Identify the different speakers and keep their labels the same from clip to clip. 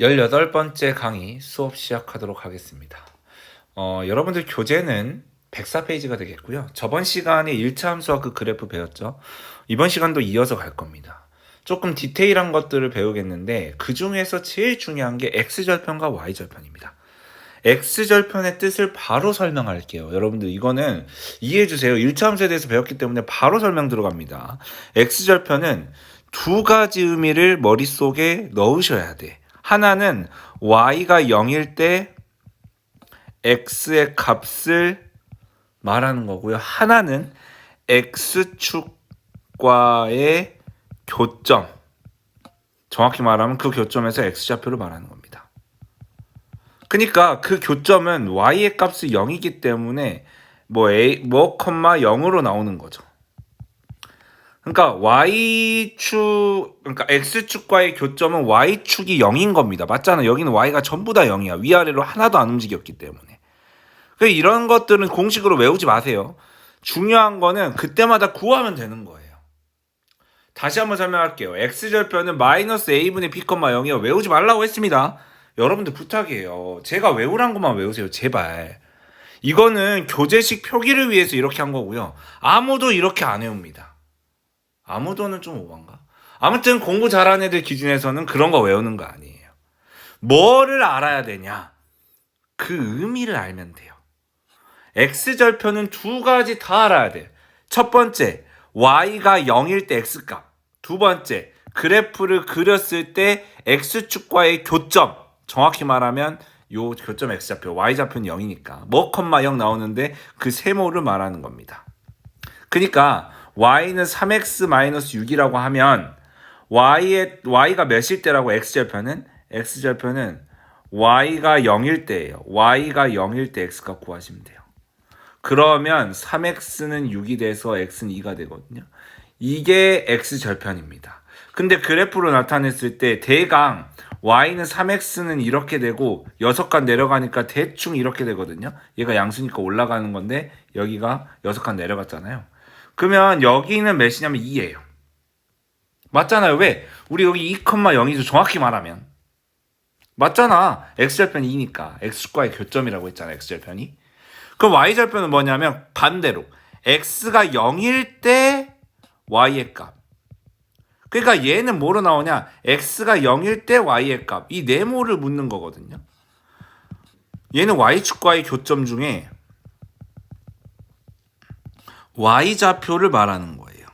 Speaker 1: 18번째 강의 수업 시작하도록 하겠습니다. 여러분들 교재는 104페이지가 되겠고요. 저번 시간에 1차 함수와 그 그래프 배웠죠. 이번 시간도 이어서 갈 겁니다. 조금 디테일한 것들을 배우겠는데 그 중에서 제일 중요한 게 x절편과 y절편입니다. x절편의 뜻을 바로 설명할게요. 여러분들 이거는 이해해주세요. 1차 함수에 대해서 배웠기 때문에 바로 설명 들어갑니다. x절편은 두 가지 의미를 머릿속에 넣으셔야 돼. 하나는 y가 0일 때 x의 값을 말하는 거고요. 하나는 x축과의 교점, 정확히 말하면 그 교점에서 x좌표를 말하는 겁니다. 그러니까 그 교점은 y의 값이 0이기 때문에 뭐 0으로 나오는 거죠. 그러니까 그러니까 x축과의 교점은 y축이 0인 겁니다. 맞잖아. 여기는 y가 전부 다 0이야. 위아래로 하나도 안 움직였기 때문에. 그러니까 이런 것들은 공식으로 외우지 마세요. 중요한 거는 그때마다 구하면 되는 거예요. 다시 한번 설명할게요. x절편은 마이너스 a분의 b, 0이요. 외우지 말라고 했습니다. 여러분들 부탁이에요. 제가 외우란 것만 외우세요. 제발. 이거는 교재식 표기를 위해서 이렇게 한 거고요. 아무도 이렇게 안 외웁니다. 아무도는 좀 오반가? 아무튼 공부 잘하는 애들 기준에서는 그런 거 외우는 거 아니에요. 뭐를 알아야 되냐? 그 의미를 알면 돼요. x절편은 두 가지 다 알아야 돼요. 첫 번째, y가 0일 때 x값. 두 번째, 그래프를 그렸을 때 x축과의 교점. 정확히 말하면 요 교점 x좌표, y좌표는 0이니까 뭐, 0 나오는데 그 세모를 말하는 겁니다. 그러니까 y는 3x-6이라고 하면 y가 몇일 때라고 x절편은 y가 0일 때예요. y가 0일 때 x값 구하시면 돼요. 그러면 3x는 6이 돼서 x는 2가 되거든요. 이게 x절편입니다. 근데 그래프로 나타냈을 때 대강 y는 3x는 이렇게 되고 6칸 내려가니까 대충 이렇게 되거든요. 얘가 양수니까 올라가는 건데 여기가 6칸 내려갔잖아요. 그러면 여기는 몇이냐면 2예요. 맞잖아요. 왜? 우리 여기 2,0이죠. 정확히 말하면. 맞잖아. x절편이 2니까. x축과의 교점이라고 했잖아. x절편이. 그럼 y절편은 뭐냐면 반대로 x가 0일 때 y의 값. 그러니까 얘는 뭐로 나오냐? x가 0일 때 y의 값. 이 네모를 묻는 거거든요. 얘는 y축과의 교점 중에 y좌표를 말하는 거예요.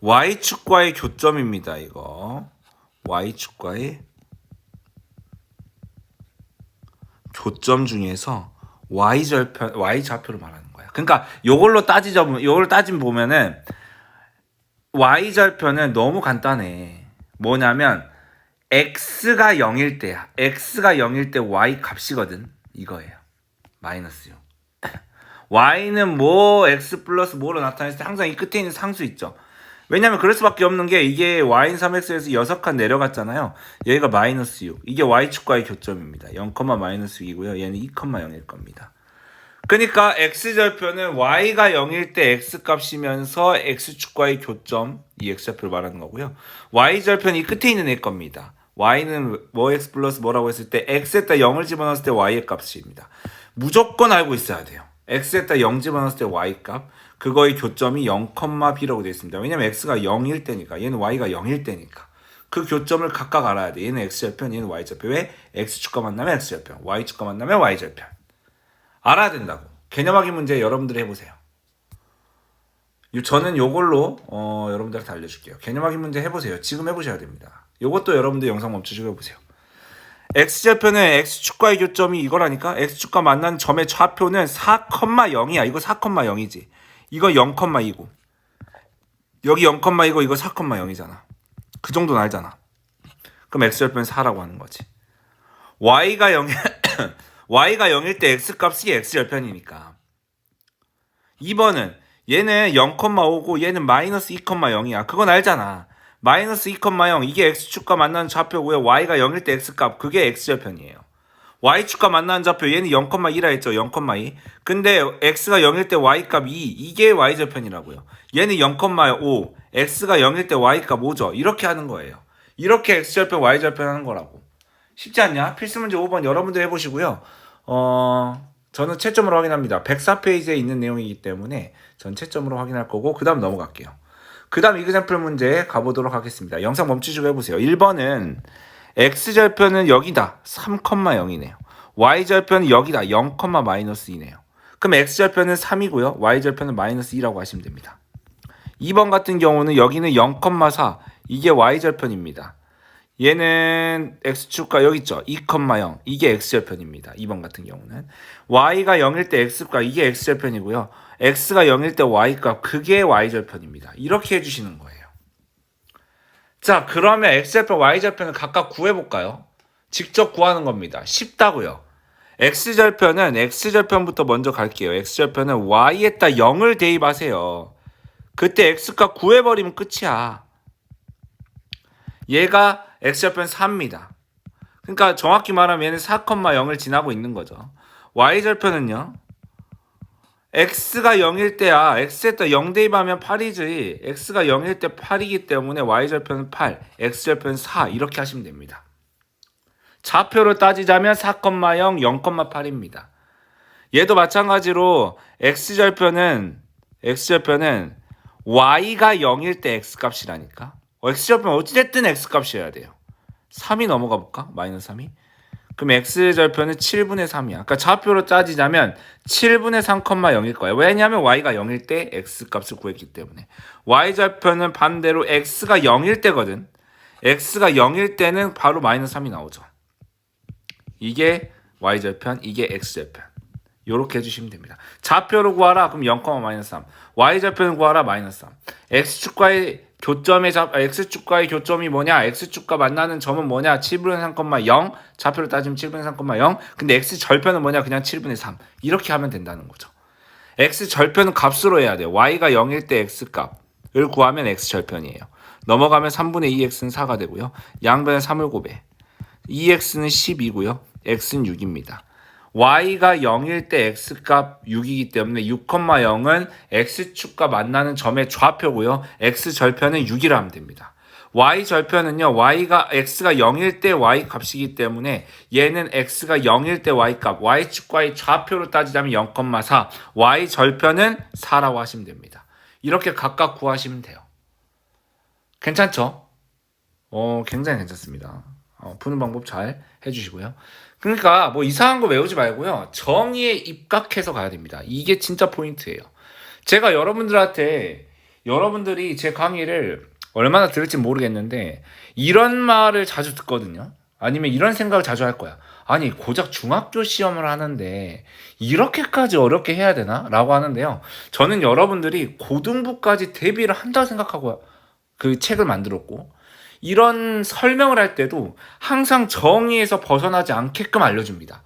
Speaker 1: y축과의 교점입니다. 이거 y축과의 교점 중에서 y좌표를 말하는 거야. 그러니까 요걸로 따지면 보면은 y절편은 너무 간단해. 뭐냐면 x가 0일 때야. x가 0일 때 y 값이거든. 이거예요. 마이너스 6. y는 뭐 x 플러스 뭐로 나타냈을 때 항상 이 끝에 있는 상수 있죠. 왜냐면 그럴 수밖에 없는 게 이게 y는 3x에서 6칸 내려갔잖아요. 얘가 마이너스 6. 이게 y축과의 교점입니다. 0, 마이너스 6이고요. 얘는 2,0일 겁니다. 그러니까 x절편은 y가 0일 때 x값이면서 x축과의 교점, 이 x좌표를 말하는 거고요. y절편이 끝에 있는 애 겁니다. y는 뭐 x 플러스 뭐라고 했을 때 x에다 0을 집어넣었을 때 y의 값입니다. 무조건 알고 있어야 돼요. x에다 0 집어넣었을 때 y값, 그거의 교점이 0,b라고 되어 있습니다. 왜냐면 x가 0일 때니까, 얘는 y가 0일 때니까. 그 교점을 각각 알아야 돼. 얘는 x절편, 얘는 y절편. 왜? x축과 만나면 x절편, y축과 만나면 y절편. 알아야 된다고. 개념 확인 문제 여러분들이 해보세요. 저는 요걸로 여러분들한테 알려줄게요. 개념 확인 문제 해보세요. 지금 해보셔야 됩니다. 요것도 여러분들 영상 멈추시고 해보세요. x절편은 x축과의 교점이 이거라니까. x축과 만난 점의 좌표는 4,0이야. 이거 4,0이지. 이거 0,2고 여기 0,2고 이거 4,0이잖아. 그 정도는 알잖아. 그럼 x절편은 4라고 하는 거지. y가 0일 때 x값이 x절편이니까. 2번은 얘는 0,5고 얘는 마이너스 2,0이야. 그건 알잖아. 마이너스 2,0 이게 x축과 만나는 좌표고요. y가 0일 때 x값, 그게 x절편이에요. y축과 만나는 좌표 얘는 0,2라 했죠. 0,2. 근데 x가 0일 때 y값 2, 이게 y절편이라고요. 얘는 0,5, x가 0일 때 y값 5죠. 이렇게 하는 거예요. 이렇게 x절편 y절편 하는 거라고. 쉽지 않냐? 필수 문제 5번 여러분들 해보시고요. 저는 채점으로 확인합니다. 104페이지에 있는 내용이기 때문에 전 채점으로 확인할 거고 그 다음 넘어갈게요. 그 다음 이그샘플 문제 가보도록 하겠습니다. 영상 멈추시고 해보세요. 1번은 x절편은 여기다 3,0이네요. y절편은 여기다 0,-2네요. 그럼 x절편은 3이고요. y절편은 -2라고 하시면 됩니다. 2번 같은 경우는 여기는 0,4 이게 y절편입니다. 얘는 x축과 여기 있죠. 2,0 이게 x절편입니다. 2번 같은 경우는 y가 0일 때 x값 이게 x절편이고요. x가 0일 때 y값 그게 y절편입니다. 이렇게 해주시는 거예요. 자, 그러면 x절편 y절편을 각각 구해볼까요? 직접 구하는 겁니다. 쉽다고요. x절편은 x절편부터 먼저 갈게요. x절편은 y에다 0을 대입하세요. 그때 x값 구해버리면 끝이야. 얘가 x절편 4입니다. 그러니까 정확히 말하면 얘는 4,0을 지나고 있는 거죠. y절편은요. x가 0일 때야. x에다 0 대입하면 8이지. x가 0일 때 8이기 때문에 y절편은 8, x절편은 4 이렇게 하시면 됩니다. 좌표로 따지자면 4,0, 0,8입니다. 얘도 마찬가지로 x절편은 y가 0일 때 x값이라니까. x절편 어찌됐든 x값이어야 돼요. 3이 넘어가 볼까? -3이. 그럼 x절편은 7분의 3이야. 그러니까 좌표로 따지자면 7분의 3,0일 거예요. 왜냐하면 y가 0일 때 x값을 구했기 때문에. y절편은 반대로 x가 0일 때거든. x가 0일 때는 바로 -3이 나오죠. 이게 y절편, 이게 x절편. 요렇게 해주시면 됩니다. 좌표로 구하라. 그럼 0,-3. y절편을 구하라. -3. x축과의 교점이 뭐냐? x축과 만나는 점은 뭐냐? 7분의 3,0. 좌표로 따지면 7분의 3,0. 근데 x절편은 뭐냐? 그냥 7분의 3. 이렇게 하면 된다는 거죠. x절편은 값으로 해야 돼요. y가 0일 때 x값을 구하면 x절편이에요. 넘어가면 3분의 2x는 4가 되고요. 양변에 3을 곱해. 2x는 10이고요. x는 6입니다. y가 0일 때 x값 6이기 때문에 6,0은 x축과 만나는 점의 좌표고요. x절편은 6이라 하면 됩니다. y절편은요. x가 0일 때 y값이기 때문에 얘는 x가 0일 때 y값, y축과의 좌표로 따지자면 0,4, y절편은 4라고 하시면 됩니다. 이렇게 각각 구하시면 돼요. 괜찮죠? 굉장히 괜찮습니다. 푸는 방법 잘 해주시고요. 그러니까 뭐 이상한 거 외우지 말고요. 정의에 입각해서 가야 됩니다. 이게 진짜 포인트예요. 제가 여러분들이 제 강의를 얼마나 들을지 모르겠는데 이런 말을 자주 듣거든요. 아니면 이런 생각을 자주 할 거야. 아니 고작 중학교 시험을 하는데 이렇게까지 어렵게 해야 되나? 라고 하는데요. 저는 여러분들이 고등부까지 대비를 한다고 생각하고 그 책을 만들었고 이런 설명을 할 때도 항상 정의에서 벗어나지 않게끔 알려줍니다.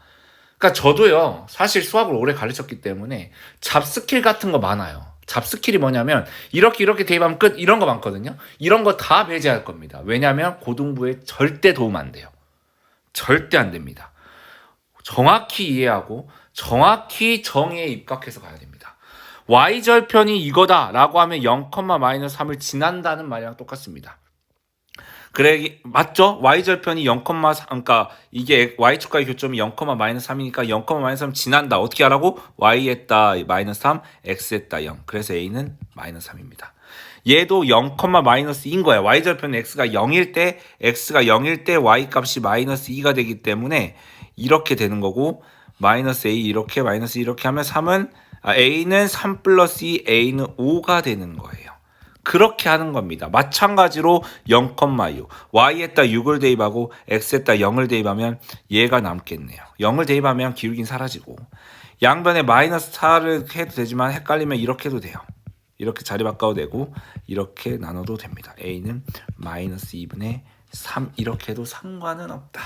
Speaker 1: 그러니까 저도요, 사실 수학을 오래 가르쳤기 때문에 잡스킬 같은 거 많아요. 잡스킬이 뭐냐면 이렇게 대입하면 끝 이런 거 많거든요. 이런 거 다 배제할 겁니다. 왜냐하면 고등부에 절대 도움 안 돼요. 절대 안 됩니다. 정확히 이해하고 정확히 정의에 입각해서 가야 됩니다. y절편이 이거다라고 하면 0,-3을 지난다는 말이랑 똑같습니다. 그래 맞죠? y절편이 0,3 그러니까 이게 y축과의 교점이 0,-3이니까 0,-3 지난다. 어떻게 하라고? y에다 -3, x에다 0. 그래서 a는 -3입니다. 얘도 0,-2인 거야. y절편 x가 0일 때 y 값이 -2가 되기 때문에 이렇게 되는 거고 -a 이렇게 하면 3은 a는 3 플러스 2, a는 5가 되는 거예요. 그렇게 하는 겁니다. 마찬가지로 0,6 y에다 6을 대입하고 x에다 0을 대입하면 얘가 남겠네요. 0을 대입하면 기울기는 사라지고 양변에 -4를 해도 되지만 헷갈리면 이렇게 해도 돼요. 이렇게 자리 바꿔도 되고 이렇게 나눠도 됩니다. a는 -2분의 3 이렇게 해도 상관은 없다.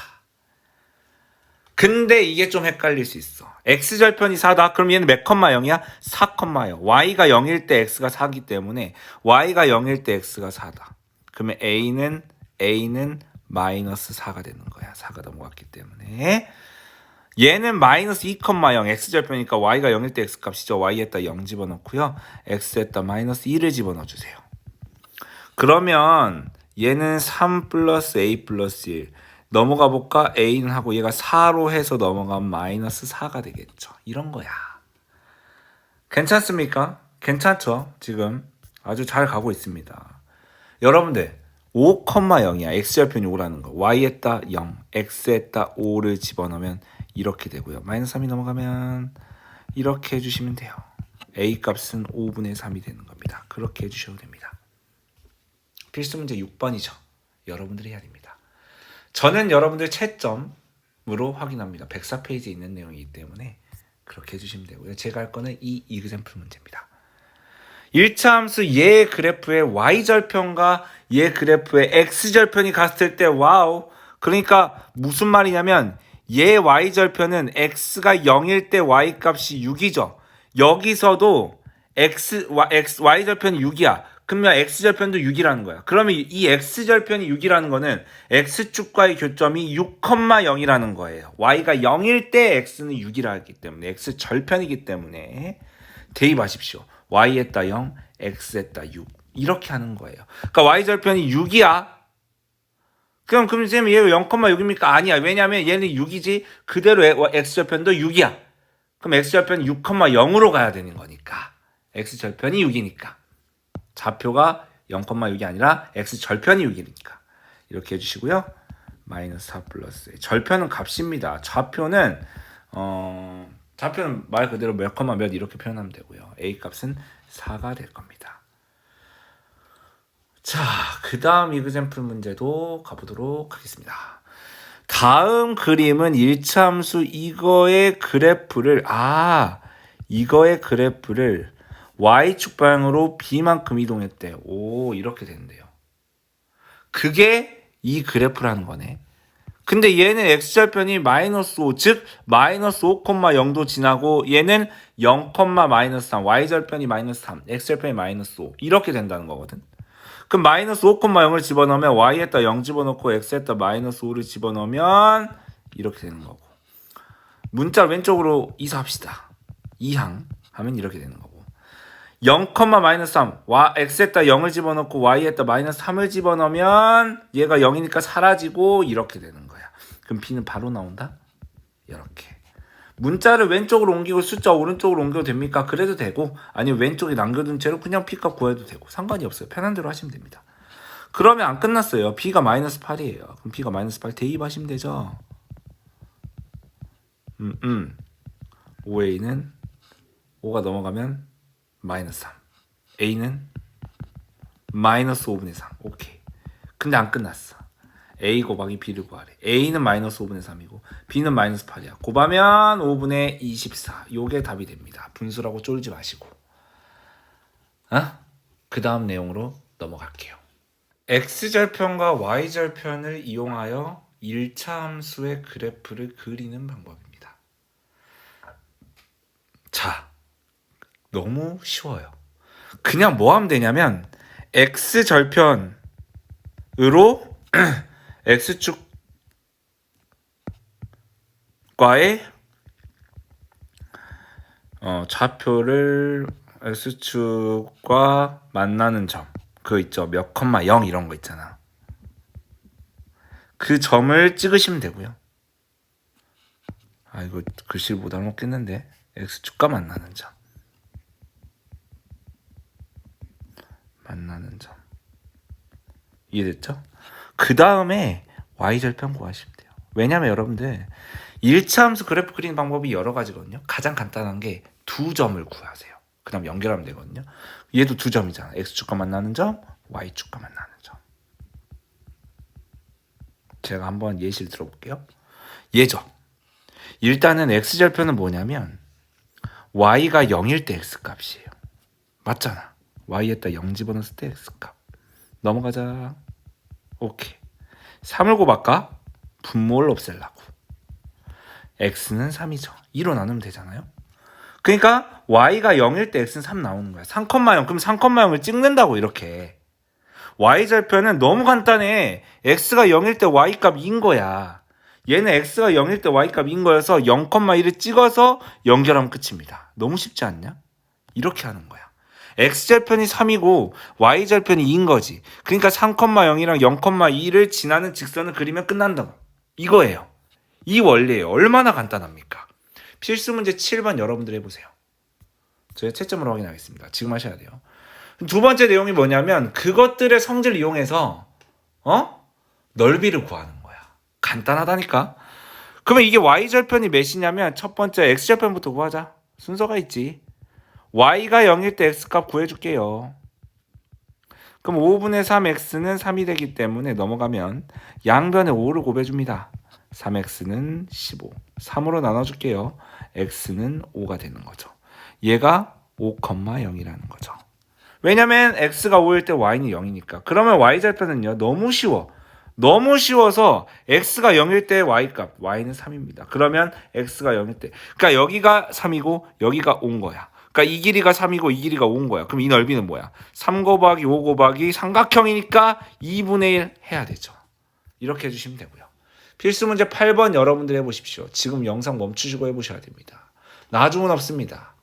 Speaker 1: 근데 이게 좀 헷갈릴 수 있어. x절편이 4다. 그럼 얘는 몇 컴마 0이야? 4,0. y가 0일 때 x가 4기 때문에 y가 0일 때 x가 4다. 그러면 a는 -4가 되는 거야. 4가 넘어갔기 때문에. 얘는 -2,0 x절편이니까 y가 0일 때 x값이죠. y에다 0 집어넣고요. x에다 -1을 집어넣어주세요. 그러면 얘는 3 플러스 a 플러스 1 넘어가 볼까? a는 하고 얘가 4로 해서 넘어가면 마이너스 4가 되겠죠. 이런 거야. 괜찮습니까? 괜찮죠? 지금 아주 잘 가고 있습니다. 여러분들 5,0이야. x절편이 5라는 거. y에다 0, x에다 5를 집어넣으면 이렇게 되고요. 마이너스 3이 넘어가면 이렇게 해주시면 돼요. a 값은 5분의 3이 되는 겁니다. 그렇게 해주셔도 됩니다. 필수 문제 6번이죠. 여러분들이 해야 됩니다. 저는 여러분들 채점으로 확인합니다. 104페이지에 있는 내용이기 때문에 그렇게 해주시면 되고요. 제가 할 거는 이 이그젬플 문제입니다. 1차 함수 얘 그래프의 y절편과 얘 그래프의 x절편이 같을 때 와우. 그러니까 무슨 말이냐면 얘 y절편은 x가 0일 때 y값이 6이죠. 여기서도 y절편이 6이야. 그러면 x절편도 6이라는 거야. 그러면 이 x절편이 6이라는 거는 x축과의 교점이 6,0이라는 거예요. y가 0일 때 x는 6이라기 때문에 x절편이기 때문에 대입하십시오. y에다 0, x에다 6 이렇게 하는 거예요. 그러니까 y절편이 6이야. 그럼 선생님 얘가 0,6입니까? 아니야. 왜냐하면 얘는 6이지 그대로 x절편도 6이야. 그럼 x절편이 6,0으로 가야 되는 거니까. x절편이 6이니까. 좌표가 0,6이 아니라 x절편이 6이니까. 이렇게 해주시고요. 마이너스 4 플러스 절편은 값입니다. 좌표는 말 그대로 몇 컴마 몇 이렇게 표현하면 되고요. a 값은 4가 될 겁니다. 자, 그 다음 이그젬플 문제도 가보도록 하겠습니다. 다음 그림은 1차 함수 이거의 그래프를 y축 방향으로 b만큼 이동했대. 오, 이렇게 되는데요. 그게 이 그래프라는 거네. 근데 얘는 x절편이 마이너스 5, 즉 마이너스 5,0도 지나고 얘는 0, 마이너스 3, y절편이 마이너스 3, x절편이 마이너스 5 이렇게 된다는 거거든. 그럼 마이너스 5,0을 집어넣으면 y에다 0 집어넣고 x에다 마이너스 5를 집어넣으면 이렇게 되는 거고. 문자 왼쪽으로 이사합시다. 2항 하면 이렇게 되는 거고. 0, 마이너스 3, x에다 0을 집어넣고 y에다 마이너스 3을 집어넣으면 얘가 0이니까 사라지고 이렇게 되는 거야. 그럼 b는 바로 나온다? 이렇게. 문자를 왼쪽으로 옮기고 숫자 오른쪽으로 옮겨도 됩니까? 그래도 되고 아니면 왼쪽에 남겨둔 채로 그냥 b값 구해도 되고 상관이 없어요. 편한 대로 하시면 됩니다. 그러면 안 끝났어요. b가 마이너스 8이에요. 그럼 b가 마이너스 8 대입하시면 되죠. 5a는 5가 넘어가면 마이너스 3. a는 마이너스 5분의 3. 오케이. 근데 안 끝났어. a 곱하기 b를 구하래. a는 마이너스 5분의 3이고 b는 마이너스 8이야. 곱하면 5분의 24. 요게 답이 됩니다. 분수라고 쫄지 마시고. 그 다음 내용으로 넘어갈게요. x절편과 y절편을 이용하여 1차 함수의 그래프를 그리는 방법입니다. 자, 너무 쉬워요. 그냥 뭐 하면 되냐면 x절편으로 x축과의 좌표를 x축과 만나는 점 그거 있죠. 몇 컴마 0 이런 거 있잖아. 그 점을 찍으시면 되고요. 이거 글씨를 못 알아먹겠는데. x축과 만나는 점 이해됐죠? 그 다음에 y절편 구하시면 돼요. 왜냐면 여러분들 1차 함수 그래프 그리는 방법이 여러 가지거든요. 가장 간단한 게 두 점을 구하세요. 그 다음 연결하면 되거든요. 얘도 두 점이잖아. x축과 만나는 점, y축과 만나는 점. 제가 한번 예시를 들어볼게요. 얘죠. 일단은 x절편은 뭐냐면 y가 0일 때 x값이에요. 맞잖아. y에다 0 집어넣었을 때 x값. 넘어가자. 오케이. 3을 곱할까? 분모를 없애려고. x는 3이죠. 2로 나누면 되잖아요. 그러니까 y가 0일 때 x는 3 나오는 거야. 3,0 그럼 3,0을 찍는다고 이렇게. y절편은 너무 간단해. x가 0일 때 y값 2인 거야. 얘는 x가 0일 때 y값 2인 거여서 0,1을 찍어서 연결하면 끝입니다. 너무 쉽지 않냐? 이렇게 하는 거야. x절편이 3이고 y절편이 2인 거지. 그러니까 3,0이랑 0,2를 지나는 직선을 그리면 끝난다. 이거예요. 이 원리예요. 얼마나 간단합니까? 필수 문제 7번 여러분들 해보세요. 저희 채점으로 확인하겠습니다. 지금 하셔야 돼요. 두 번째 내용이 뭐냐면 그것들의 성질을 이용해서 넓이를 구하는 거야. 간단하다니까. 그러면 이게 y절편이 몇이냐면 첫 번째 x절편부터 구하자. 순서가 있지. y가 0일 때 x값 구해줄게요. 그럼 5분의 3x는 3이 되기 때문에 넘어가면 양변에 5를 곱해줍니다. 3x는 15. 3으로 나눠줄게요. x는 5가 되는 거죠. 얘가 5,0이라는 거죠. 왜냐면 x가 5일 때 y는 0이니까. 그러면 y절편은요. 너무 쉬워. 너무 쉬워서 x가 0일 때 y값, y는 3입니다. 그러면 x가 0일 때. 그러니까 여기가 3이고 여기가 5인 거야. 그러니까 이 길이가 3이고 이 길이가 5인 거야. 그럼 이 넓이는 뭐야? 3 곱하기 5 곱하기 삼각형이니까 2분의 1 해야 되죠. 이렇게 해주시면 되고요. 필수 문제 8번 여러분들 해보십시오. 지금 영상 멈추시고 해보셔야 됩니다. 나중은 없습니다.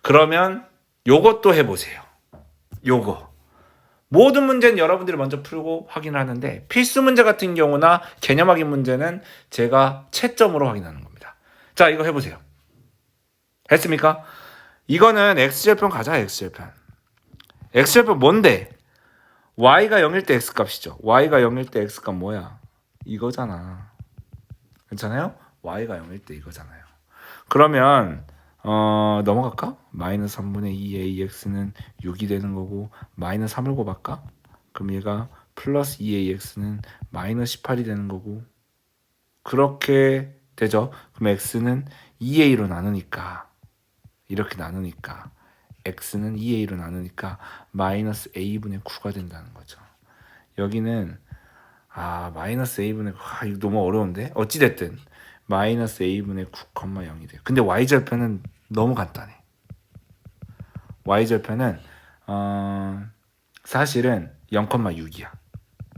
Speaker 1: 그러면 요것도 해보세요. 요거. 모든 문제는 여러분들이 먼저 풀고 확인하는데 필수 문제 같은 경우나 개념 확인 문제는 제가 채점으로 확인하는 겁니다. 자, 이거 해보세요. 했습니까? 이거는 x절편 가자. x절편. x절편 뭔데? y가 0일 때 x값이죠. y가 0일 때 x값 뭐야? 이거잖아. 괜찮아요? y가 0일 때 이거잖아요. 그러면 넘어갈까? 마이너스 3분의 2ax는 6이 되는 거고 마이너스 3을 곱할까? 그럼 얘가 플러스 2ax는 마이너스 18이 되는 거고 그렇게 되죠. 그럼 x는 2a로 나누니까 이렇게 나누니까 x는 2a로 나누니까 마이너스 a분의 9가 된다는 거죠. 여기는 마이너스 a분의 9 이거 너무 어려운데? 어찌됐든 마이너스 a분의 9,0이 돼요. 근데 y절편은 너무 간단해. y절편은 사실은 0,6이야.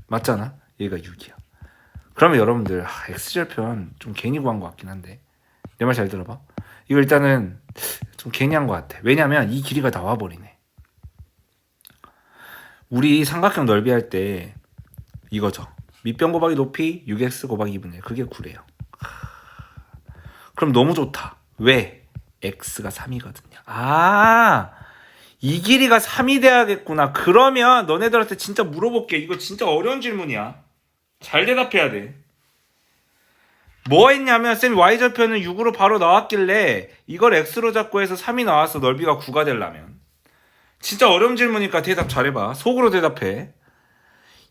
Speaker 1: 맞잖아? 얘가 6이야. 그러면 여러분들 x절편 좀 괜히 구한 것 같긴 한데 내 말 잘 들어봐. 이거 일단은 좀 괜히 한 것 같아. 왜냐면 이 길이가 나와버리네. 우리 삼각형 넓이 할 때 이거죠. 밑변 곱하기 높이 6x 곱하기 2분의 1 그게 9래요. 그럼 너무 좋다. 왜? x가 3이거든요. 이 길이가 3이 돼야겠구나. 그러면 너네들한테 진짜 물어볼게. 이거 진짜 어려운 질문이야. 잘 대답해야 돼. 뭐 했냐면 쌤이 y절편은 6으로 바로 나왔길래 이걸 x로 잡고 해서 3이 나왔어. 넓이가 9가 되려면. 진짜 어려운 질문이니까 대답 잘해봐. 속으로 대답해.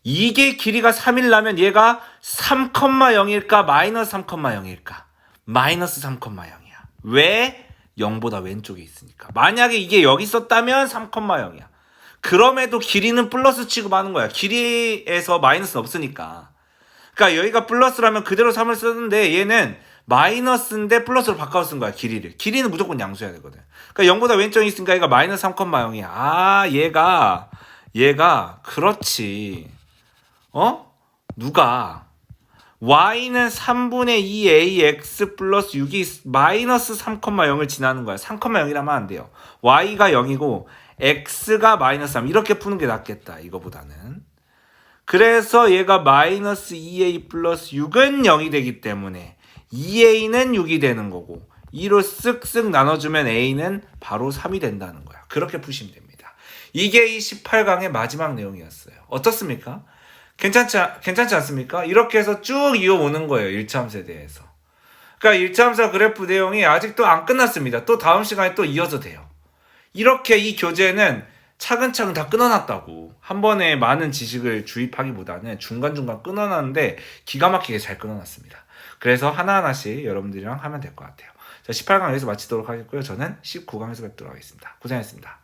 Speaker 1: 이게 길이가 3이라면 얘가 3,0일까 마이너스 3,0일까? 마이너스 3,0이야. 왜? 0보다 왼쪽에 있으니까. 만약에 이게 여기 있었다면 3,0이야. 그럼에도 길이는 플러스 취급하는 거야. 길이에서 마이너스는 없으니까. 그러니까 여기가 플러스라면 그대로 3을 쓰는데 얘는 마이너스인데 플러스로 바꿔 쓴 거야. 길이를. 길이는 무조건 양수해야 되거든. 그러니까 0보다 왼쪽에 있으니까 얘가 마이너스 3,0이야. 얘가 그렇지. 누가 y는 3분의 2ax 플러스 6이 마이너스 3,0을 지나는 거야. 3,0이라면 안 돼요. y가 0이고 x가 마이너스 3 이렇게 푸는 게 낫겠다. 이거보다는. 그래서 얘가 마이너스 2a 플러스 6은 0이 되기 때문에 2a는 6이 되는 거고 2로 쓱쓱 나눠주면 a는 바로 3이 된다는 거야. 그렇게 푸시면 됩니다. 이게 이 18강의 마지막 내용이었어요. 어떻습니까? 괜찮지 않습니까? 이렇게 해서 쭉 이어오는 거예요. 1차 함수에 대해서. 그러니까 1차 함수 그래프 내용이 아직도 안 끝났습니다. 또 다음 시간에 또 이어서 돼요. 이렇게 이 교재는 차근차근 다 끊어놨다고. 한 번에 많은 지식을 주입하기보다는 중간중간 끊어놨는데 기가 막히게 잘 끊어놨습니다. 그래서 하나하나씩 여러분들이랑 하면 될 것 같아요. 자, 18강 여기서 마치도록 하겠고요. 저는 19강에서 뵙도록 하겠습니다. 고생하셨습니다.